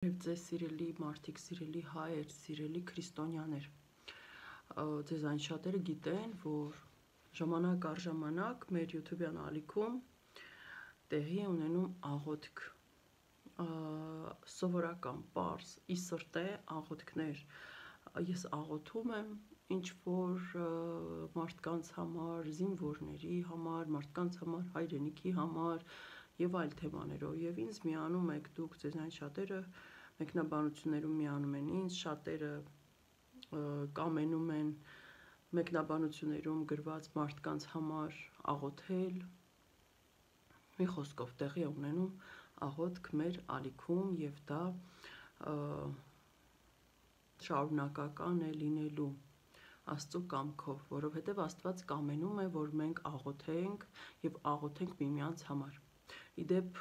Եվ ձեզ սիրելի մարդիկ, սիրելի հայեր, սիրելի քրիստոնյաներ, ձեզ այն շատերը գիտեն, որ ժամանակ առ ժամանակ մեր YouTube-յան ալիքում տեղի է ունենում աղոթք, սովորական, պարզ, ի սրտե աղոթքներ։ Ես աղոթում եմ ինչ-որ մարդկանց համար, զինվորների համար, մարդկանց համար, հայրենիքի համար և այլ թեմաներով, և ինձ միանում եք դուք, ձեզ այն շատերը մեկնաբանություններում միանում են ինձ, շատերը կամենում են մեկնաբանություններում գրված մարդկանց համար աղոթել, մի խոսքով տեղի է ունենում աղոթք մեր ալիքում և դա շարունակական է լինելու Աստծո կամքով, որովհետև Աստված կամենում է, որ մենք աղոթենք և աղոթենք միմյանց համար։ Իդեպ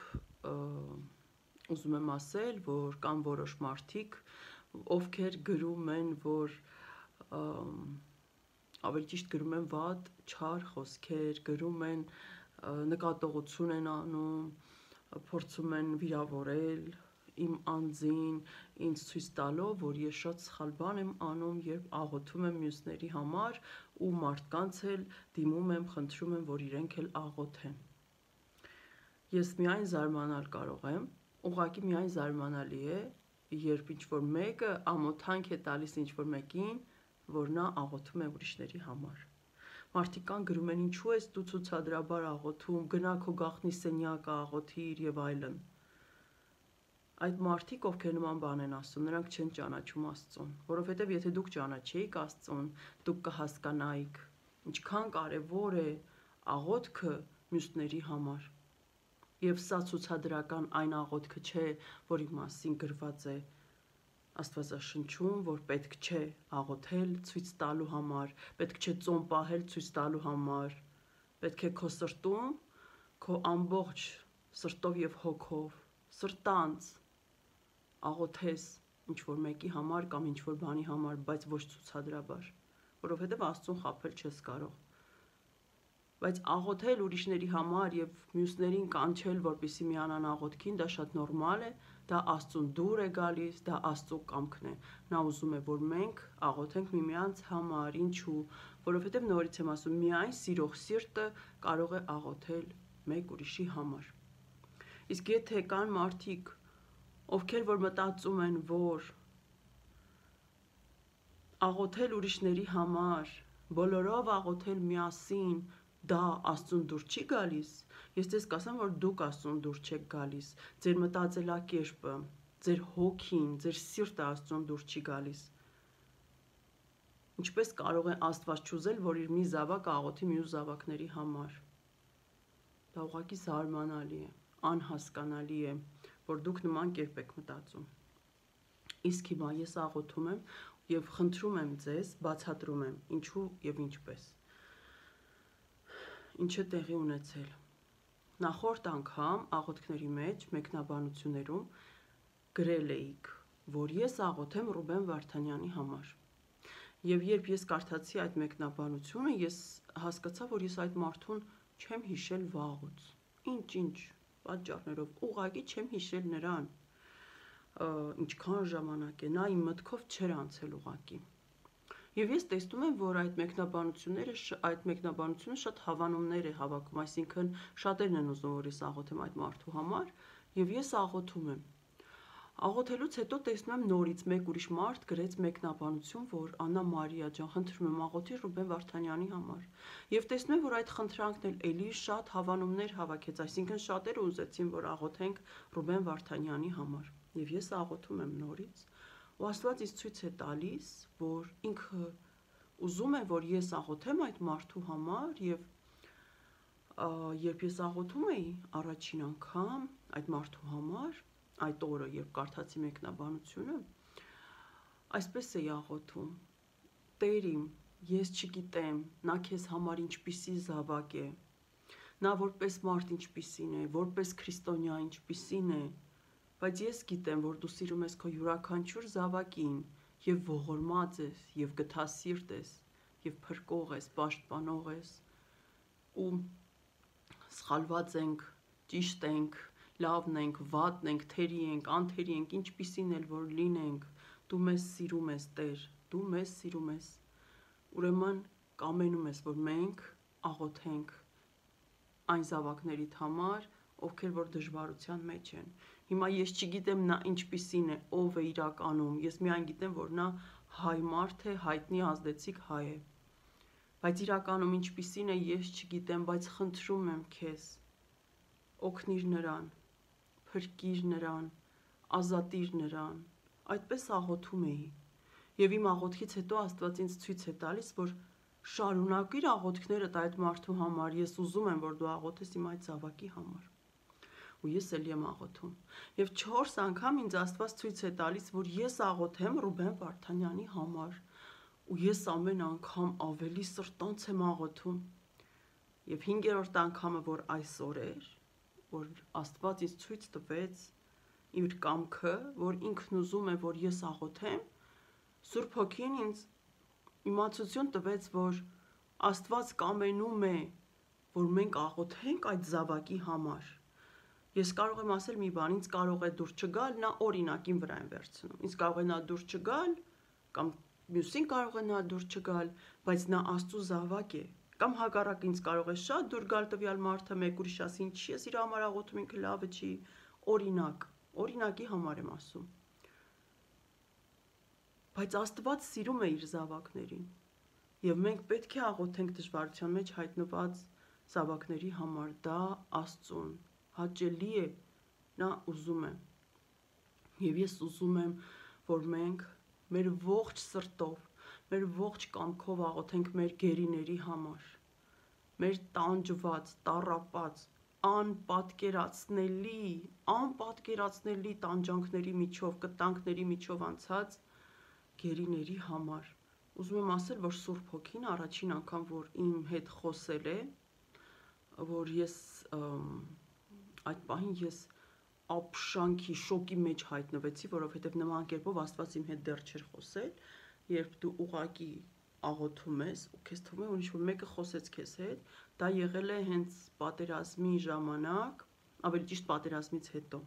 ուզում եմ ասել, որ կան որոշ մարդիկ, ովքեր գրում են, որ ավելի ճիշտ գրում են վատ, չար խոսքեր, գրում են, նկատողություն են անում, փորձում են վիրավորել իմ անձին, ինձ ցույց տալով, որ ես շատ սխալ բան եմ անում, երբ աղոթում եմ մյուսների համար ու մարդկանց էլ դիմում եմ, խնդրում եմ, որ իրենք էլ աղոթեն։ Ես միայն զարմանալ կարող եմ, ուղղակի միայն զարմանալի է, երբ ինչ-որ մեկը ամոթանք է տալիս ինչ-որ մեկին, որ նա աղոթում է ուրիշների համար։ Մարդիկ կան գրում են, ինչու ես դու ցուցադրաբար աղոթում, գնա քո գաղտնի սենյակը աղոթիր և այլն։ Այդ մարդիկ, ովքեր նման բան են ասում, նրանք չեն ճանաչում Աստծուն, որովհետև եթե դուք ճանաչեիք Աստծուն, դուք կհասկանայիք, ինչքան կարևոր է աղոթքը մյուսների համար։ Եվ սա ցուցադրական այն աղոթքը չէ, որի մասին գրված է Աստվածաշնչում, որ պետք չէ աղոթել ցույց տալու համար, պետք չէ ծոմ պահել ցույց տալու համար, պետք է քո սրտում, քո ամբողջ սրտով և հոգով, սրտանց աղոթես ինչ-որ մեկի համար կամ ինչ-որ բանի համար, բայց ոչ ցուցադրաբար, որովհետև Աստծուն խաբել չես կարող։ Բայց աղոթել ուրիշների համար և մյուսներին կանչել, որպեսզի միանան աղոթքին, դա շատ նորմալ է, դա Աստծուն դուր է գալիս, դա Աստծո կամքն է։ Նա ուզում է, որ մենք աղոթենք միմյանց համար, ինչու, որովհետև նորից եմ ասում, միայն սիրող սիրտը կարող է աղոթել մեկ ուրիշի համար։ Իսկ եթե կան մարդիկ, ովքեր որ մտածում են, որ աղոթել ուրիշների համար, բոլորով աղոթել միասին, դա Աստծուն դուր չի գալիս, ես ձեզ կասեմ, որ դուք Աստծուն դուր չեք գալիս, ձեր մտածելակերպը, ձեր հոգին, ձեր սիրտը Աստծուն դուր չի գալիս։ Ինչպես կարող է Աստված չուզել, որ իր մի զավակ աղոթի մյուս զավակների համար։ Դա ուղղակի զարմանալի է, անհասկանալի է, որ դուք նման կերպ եք մտածում։ Իսկ հիմա ես աղոթում եմ և խնդրում եմ ձեզ, բացատրում եմ ինչու և ինչպես։ Ինչ է տեղի ունեցել։ Նախորդ անգամ աղոթքների մեջ մեկնաբանություններում գրել էիք, որ ես աղոթեմ Ռուբեն Վարդանյանի համար։ Եվ երբ ես կարդացի այդ մեկնաբանությունը, ես հասկացա, որ ես այդ մարդուն չեմ հիշել վաղուց։ Ինչ պատճառներով, ուղղակի չեմ հիշել նրան։ Ինչքան ժամանակ է, նա իմ մտքով չէր անցել ուղղակի։ Եվ ես տեսնում եմ, որ այդ մեկնաբանությունը շատ հավանումներ է հավաքում, այսինքն շատերն են ուզում, որ ես աղոթեմ այդ մարդու համար, և ես աղոթում եմ։ Աղոթելուց հետո տեսնում եմ նորից մեկ ուրիշ մարդ գրեց մեկնաբանություն, որ Աննա Մարիա ջան, խնդրում եմ աղոթի Ռուբեն Վարդանյանի համար։ Եվ տեսնում եմ, որ այդ խնդրանքն էլ էլի շատ հավանումներ հավաքեց, այսինքն շատերը ուզեցին, որ աղոթենք Ռուբեն Վարդանյանի համար։ Եվ ես աղոթում եմ նորից, ու Աստված ինձ ցույց է տալիս, որ ինքը ուզում է, որ ես աղոթեմ այդ մարդու համար, և երբ ես աղոթում էի առաջին անգամ այդ մարդու համար, այդ օրը, երբ կարդացի մեկնաբանությունը, այսպես էի աղոթում. Տեր իմ, ես չգիտեմ, նա քեզ համար ինչպիսի զավակ է, նա որպես մարդ ինչպիսին է, որպես քրիստոնյա ինչպիսին է, բայց ես գիտեմ, որ դու սիրում ես քո յուրաքանչյուր զավակին և ողորմած ես, և գթասիրտ ես, և փրկող ես, պաշտպանող ես, ու սխալված ենք, ճիշտ ենք, լավն ենք, վատն ենք, թերի ենք, անթերի ենք, ինչպիսին էլ որ լինենք, դու մեզ սիրում ես, Տեր, դու մեզ սիրում ես, ուրեմն կամենում ես, որ մենք աղոթենք այն զավակներիդ համար, ովքեր որ դժվարության մեջ են։ Հիմա ես չգիտեմ նա ինչպիսին է, ով է իրականում, ես միայն գիտեմ, որ նա հայ մարդ է, հայտնի ազդեցիկ հայ է, բայց իրականում ինչպիսին է ես չգիտեմ, բայց խնդրում եմ քեզ, օգնիր նրան, փրկիր նրան, ազատիր նրան, այդպես աղոթում էի, եւ իմ աղոթքից հետո Աստված ինձ ցույց է տալիս, որ շարունակիր աղոթքներդ այդ մարդու համար, ես ուզում եմ, որ դու աղոթես իմ այդ զավակի համար, ու ես էլ եմ աղոթում, եւ 4 անգամ ինձ Աստված ցույց է տալիս, որ ես աղոթեմ Ռուբեն Վարդանյանի համար, ու ես ամեն անգամ ավելի սրտանց եմ աղոթում, եւ 5-րդ անգամը, որ այսօր էր, որ Աստված ինձ ցույց տվեց իր կամքը, որ ինքն ուզում է, որ ես աղոթեմ, Սուրբ Հոգին ինձ իմացություն տվեց, որ Աստված կամենում է, որ մենք աղոթենք այդ զավակի համար։ Ես կարող եմ ասել մի բան, ինձ կարող է դուր չգալ, նա օրինակին վրա եմ վերցնում։ Ինձ կարող է նա դուր չգալ, կամ մյուսին կարող է նա դուր չգալ, բայց նա Աստծո զավակ է։ Կամ հակառակ ինձ կարող է շատ դուր գալ տվյալ մարդը, մեկ ուրիշ ասի, ինչի ես իր համար աղոթում, ինքը լավը չի, օրինակի համար եմ ասում։ Բայց Աստված սիրում է իր զավակներին, եւ մենք պետք է աղոթենք դժվարության մեջ հայտնված զավակների համար, դա Աստծուն հաճելի է, նա ուզում է։ Եվ ես ուզում եմ, որ մենք մեր ողջ սրտով, մեր ողջ կամքով աղոթենք մեր գերիների համար, մեր տանջված, տառապած, անպատկերացնելի տանջանքների միջով, կտանքների միջով անցած գերիների համար։ Ուզում եմ ասել, որ Սուրբ Հոգին առաջին անգամ, որ իմ հետ խոսել է, որ ես այդ պահին ես ապշանքի, շոկի մեջ հայտնվեցի, որովհետև նման կերպով Աստված իմ հետ դեռ չէր խոսել, երբ դու ուղակի աղոթում ես, ու քեզ թվում է, որ ինչ-որ մեկը խոսեց քեզ հետ, դա եղել է հենց պատերազմի ժամանակ, ավելի ճիշտ պատերազմից հետո։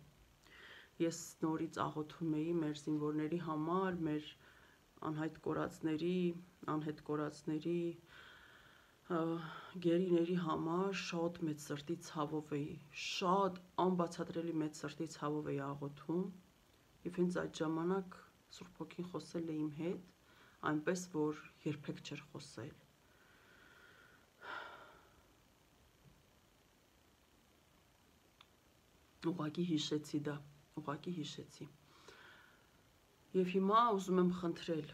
Ես նորից աղոթում էի մեր զինվորների համար, մեր անհայտ կորածների, գերիների համար շատ մեծ սրտի ցավով էի, շատ անբացատրելի մեծ սրտի ցավով էի աղոթում, եւ հենց այդ ժամանակ Սուրբ Հոգին խոսել է իմ հետ, այնպես որ երբեք չէր խոսել։ Ուղղակի հիշեցի։ Եվ հիմա ուզում եմ խնդրել,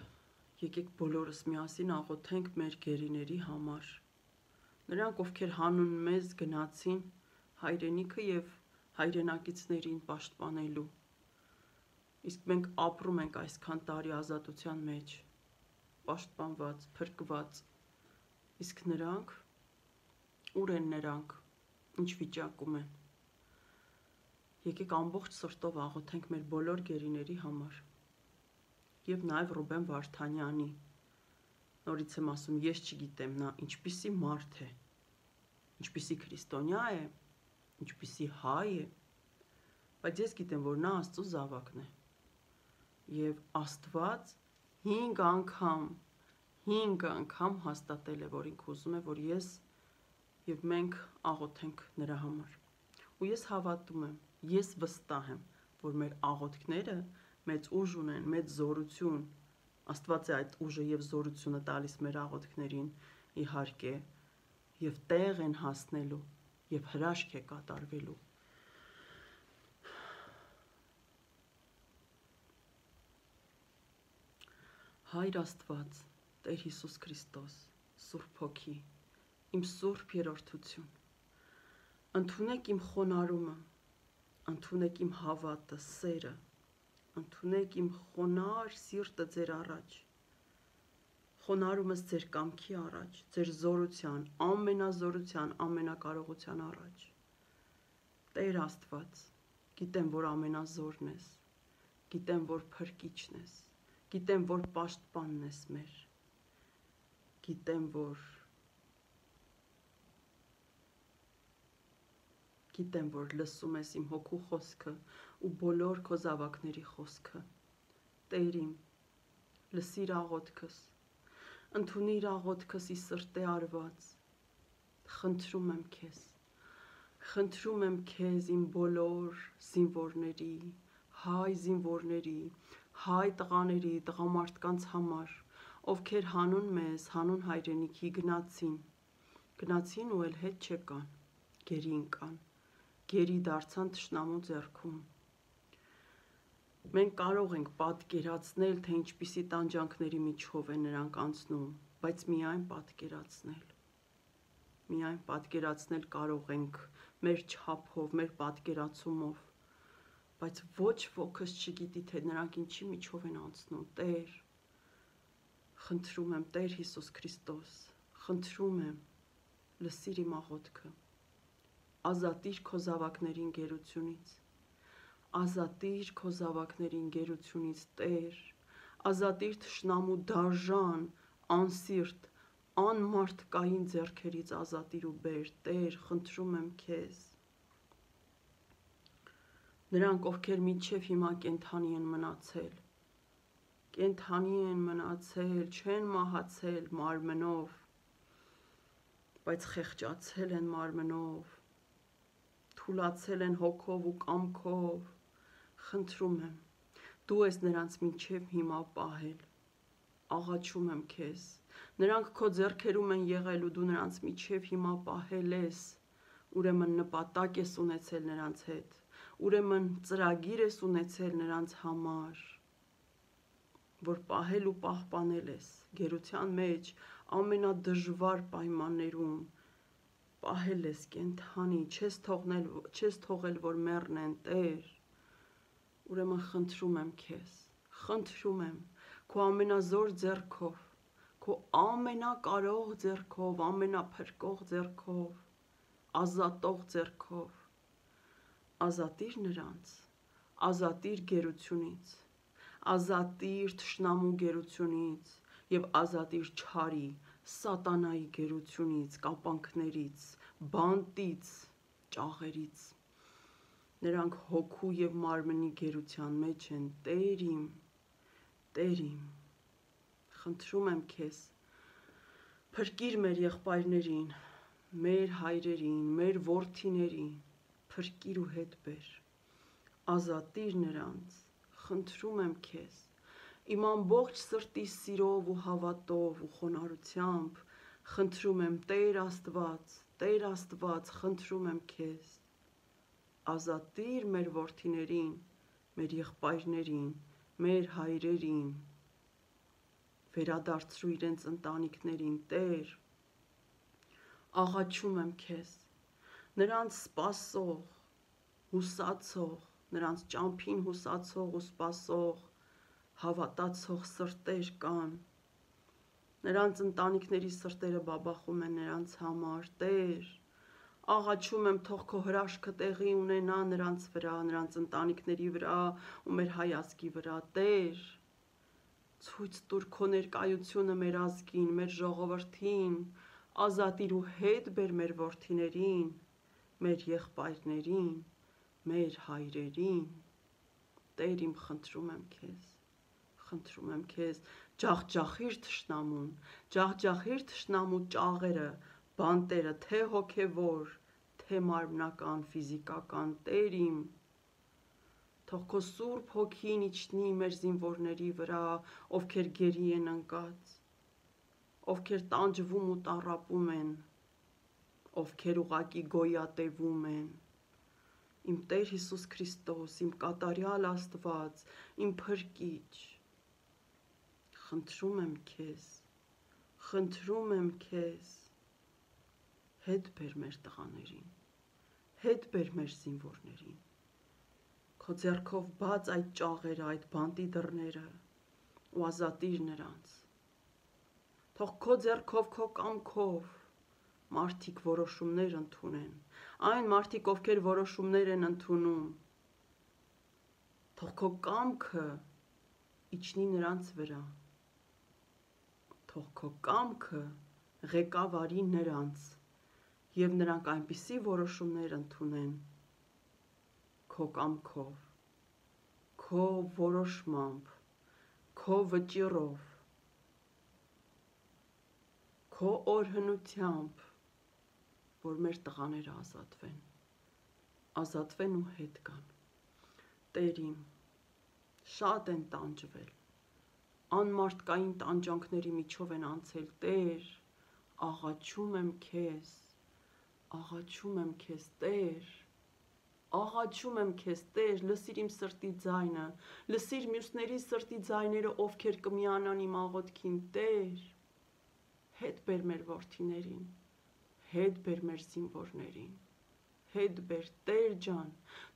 եկեք բոլորս միասին աղոթենք մեր գերիների համար։ Նրանք, ովքեր հանուն մեզ գնացին հայրենիքը եւ հայրենակիցներին պաշտպանելու։ Իսկ մենք ապրում ենք այսքան տարի ազատության մեջ, պաշտպանված, փրկված։ Իսկ նրանք, ուր են նրանք, ինչ վիճակում են։ Եկեք ամբողջ սրտով աղոթենք մեր բոլոր գերիների համար։ Եվ նաև Ռուբեն Վարդանյանի։ Նորից եմ ասում, ես չգիտեմ նա ինչպիսի մարդ է, ինչպիսի քրիստոնյա է, ինչպիսի հայ է, բայց ես գիտեմ, որ նա Աստծո զավակն է։ Եվ Աստված 5 անգամ հաստատել է, որ ինքը ուզում է, որ ես եւ մենք աղոթենք նրա համար։ Ու ես հավատում եմ, ես վստահ եմ, որ մեր աղոթքները մեծ ուժ ունեն, մեծ զորություն։ Աստված է այդ ուժը եւ զորությունը տալիս մեր աղոթքներին, իհարկե, եւ տեղ են հասնելու եւ հրաշք է կատարվելու։ Հայր Աստված, Տեր Հիսուս Քրիստոս, Սուրբ Հոգի, իմ սուրբ երրորդություն, ընդունեք իմ խոնարհումը, ընդունեք իմ հավատը, սերը, ընդունեք իմ խոնարհ սիրտը ձեր առաջ, խոնարհումս ձեր կամքի առաջ, ձեր զորության, ամենազորության, ամենակարողության առաջ։ Տեր Աստված, գիտեմ, որ ամենազորն ես, գիտեմ, որ փրկիչն ես, գիտեմ, որ պաշտպանն ես մեր, Գիտեմ, որ լսում ես իմ հոգու խոսքը ու բոլոր քո զավակների խոսքը։ Տեր իմ, լսիր աղոթքս, ընդունիր աղոթքս ի սրտե արված։ Խնդրում եմ քեզ, խնդրում եմ քեզ իմ բոլոր զինվորների, հայ զինվորների, հայ տղաների, տղամարդկանց համար, ովքեր հանուն մեզ, հանուն հայրենիքի գնացին ու էլ հետ չեկան, գերի ընկան, գերի դարձան թշնամու ձեռքում։ Մենք կարող ենք պատկերացնել, թե ինչպիսի տանջանքների միջով են նրանք անցնում, բայց միայն պատկերացնել կարող ենք մեր չափով, մեր պատկերացումով, բայց ոչ ոքս չգիտի, թե նրանք ինչի միջով են անցնում։ Տեր, խնդրում եմ, Տեր Հիսուս Քրիստոս, խնդրում եմ, լսիր իմ աղոթքը, ազատիր քո զավակներին գերությունից, ազատիր քո զավակներին գերությունից, Տեր, ազատիր թշնամու դաժան, անսիրտ, անմարդկային ձեռքերից ազատիր ու բեր, Տեր, խնդրում եմ քեզ։ Նրանք, ովքեր մինչև հիմա կենդանի են մնացել, չեն մահացել մարմնով, բայց խեղճացել են մարմնով, թուլացել են հոգով ու կամքով, խնդրում եմ, դու ես նրանց մինչև հիմա պահել, աղաչում եմ քեզ, նրանք քո ձեռքերում են եղել ու դու նրանց մինչև հիմա պահել ես, ուրեմն նպատակ ես ունեցել նրանց հետ, ուրեմն ծրագիր ես ունեցել նրանց համար, որ պահել ու պահպանել ես, գերության մեջ ամենադժվար պայմաններում, պահել ես կենդանի, չես թողել, որ մեռնեն, Տեր, ուրեմն խնդրում եմ քեզ, խնդրում եմ, քո ամենազոր ձեռքով, քո ամենակարող ձեռքով, ամենափրկող ձեռքով, ազատող ձեռքով, ազատիր նրանց, ազատիր գերությունից, ազատիր թշնամու գերությունից և ազատիր չարի, սատանայի գերությունից, կապանքներից, բանտից, ճաղերից, նրանք հոգու և մարմնի գերության մեջ են, Տեր իմ, խնդրում եմ քեզ, փրկիր մեր եղբայրներին, մեր հայրերին, մեր որդիներին, փրկիր ու հետ բեր, ազատիր նրանց, խնդրում եմ քեզ, իմ ամբողջ սրտի սիրով ու հավատով ու խոնարհությամբ, խնդրում եմ Տեր Աստված, խնդրում եմ քեզ, ազատիր մեր որդիներին, մեր եղբայրներին, մեր հայրերին, վերադարձրու իրենց ընտանիքներին, Տեր, աղաչում եմ քեզ, նրանց սպասող, հուսացող, նրանց ճամփին հուսացող ու սպասող, հավատացող սրտեր կան, նրանց ընտանիքների սրտերը բաբախում են նրանց համար, Տեր, աղաչում եմ, թող քո հրաշքը տեղի ունենա նրանց վրա, նրանց ընտանիքների վրա ու մեր հայազգի վրա, Տեր, ցույց տուր քո ներկայությունը մեր ազգին, մեր ժողովրդին, ազատիր ու հետ բեր մեր որդիներին, մեր եղբայրներին, մեր հայրերին, Տեր իմ խնդրում եմ քեզ, ջախջախիր թշնամուն, ջախջախիր թշնամու ճաղերը, բանտերը, թե հոգևոր, թե մարմնական, ֆիզիկական, Տեր իմ, թող քո Սուրբ Հոգին իջնի մեր զինվորների վրա, ովքեր գերի են ընկած, ովքեր տանջվում ու տառապում են, ովքեր ուղղակի գոյատևում են, իմ Տեր Հիսուս Քրիստոս, իմ կատարյալ Աստված, իմ Փրկիչ, խնդրում եմ քեզ, հետ բեր մեր տղաներին, հետ բեր մեր զինվորներին, քո ձեռքով բաց այդ ճաղերը, այդ բանտի դռները ու ազատիր նրանց, թող քո ձեռքով, քո կամքով մարդիկ որոշումներ ընդունեն, այն մարդիկ, ովքեր որոշումներ են ընդունում, թող քո կամքը իջնի նրանց վրա, թող քո կամքը ղեկավարի նրանց, և նրանք այնպիսի որոշումներ ընդունեն, քո կամքով, քո որոշմամբ, քո վճիռով, քո օրհնությամբ, որ մեր տղաները ազատվեն ու հետ գան։ Տեր իմ, շատ են տանջվել, անմարդկային տանջանքների միջով են անցել, Տեր, աղաչում եմ քեզ, Տեր, աղաչում եմ քեզ, Տեր, լսիր իմ սրտի ձայնը, լսիր մյուսների սրտի ձայները, ովքեր կմիանան իմ աղոթքին, Տեր, հետ բեր մեր որդիներին, հետ բեր մեր զինվորներին, հետ բեր, Տեր ջան,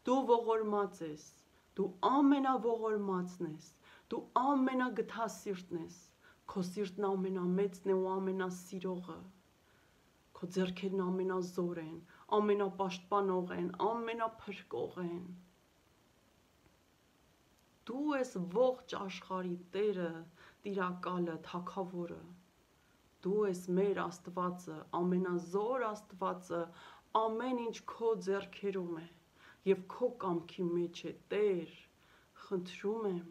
դու ողորմած ես, դու ամենավողորմածն ես, դու ամենագթասիրտն ես, քո սիրտն ամենամեծն է ու ամենասիրողը, քո ձեռքերն ամենազոր են, ամենապաշտպանող են, ամենափրկող են, դու ես ողջ աշխարհի Տերը, Տիրակալը, Թագավորը, դու ես մեր Աստվածը, ամենազոր Աստվածը, ամեն ինչ քո ձեռքերում է և քո կամքի մեջ է, Տեր, խնդրում եմ,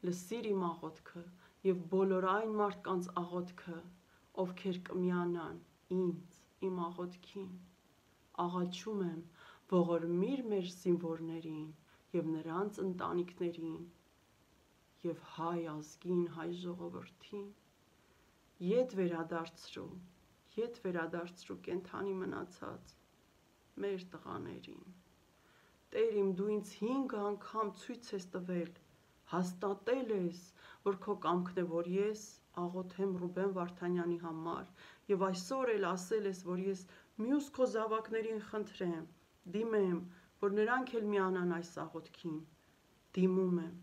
լսիր իմ աղոթքը և բոլոր այն մարդկանց աղոթքը, ովքեր կմիանան ինձ, իմ աղոթքին, աղաչում եմ, ողորմիր մեր զինվորներին և նրանց ընտանիքներին և հայ ազգին, հայ ժողովրդին, ետ վերադարձրու կենդանի մնացած մեր տղաներին, Տեր իմ, դու ինձ 5 անգամ ցույց ես տվել, հաստատել ես, որ քո կամքն է, որ ես աղոթեմ Ռուբեն Վարդանյանի համար և այսօր էլ ասել ես, որ ես մյուս քո զավակներին խնդրեմ, դիմեմ, որ նրանք էլ միանան այս աղոթքին, դիմում եմ,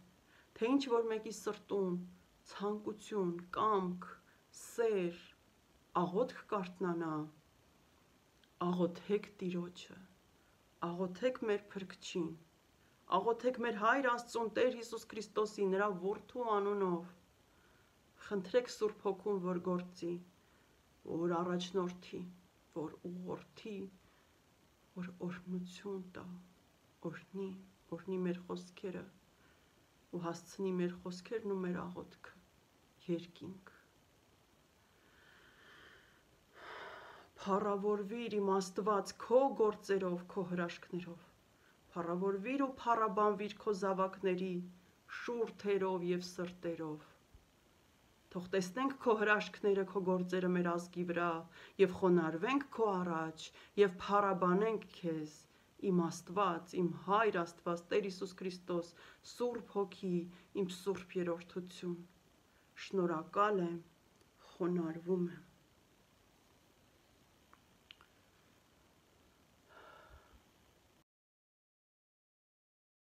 թե ինչ որ մեկի սրտում ցանկություն, կամք, սեր, աղոթք կարթնանա, աղոթեք Տիրոջը, աղոթեք մեր Փրկչին, աղոթեք մեր Հայր Աստծուն, Տեր Հիսուս Քրիստոսի, նրա որդու անունով, խնդրեք Սուրբ Հոգուն, որ գործի, որ առաջնորդի, որ ուղղորդի, որ օրհնություն տա, օրհնի մեր խոսքերը ու հասցնի մեր խոսքերն ու մեր աղոթքը երկինք։ Փառավորվիր իմ Աստված քո գործերով, քո հրաշքներով, փառավորվիր ու փառաբանվիր քո զավակների շուրթերով և սրտերով, թող տեսնենք քո հրաշքները, քո գործերը մեր ազգի վրա և խոնարհվենք քո առաջ և փառաբանենք քեզ, իմ Աստված, իմ Հայր Աստված, Տեր Հիսուս Քրիստոս, Սուրբ Հոգի, իմ սուրբ երրորդություն, շնորհակալ եմ, խոնարհվում եմ։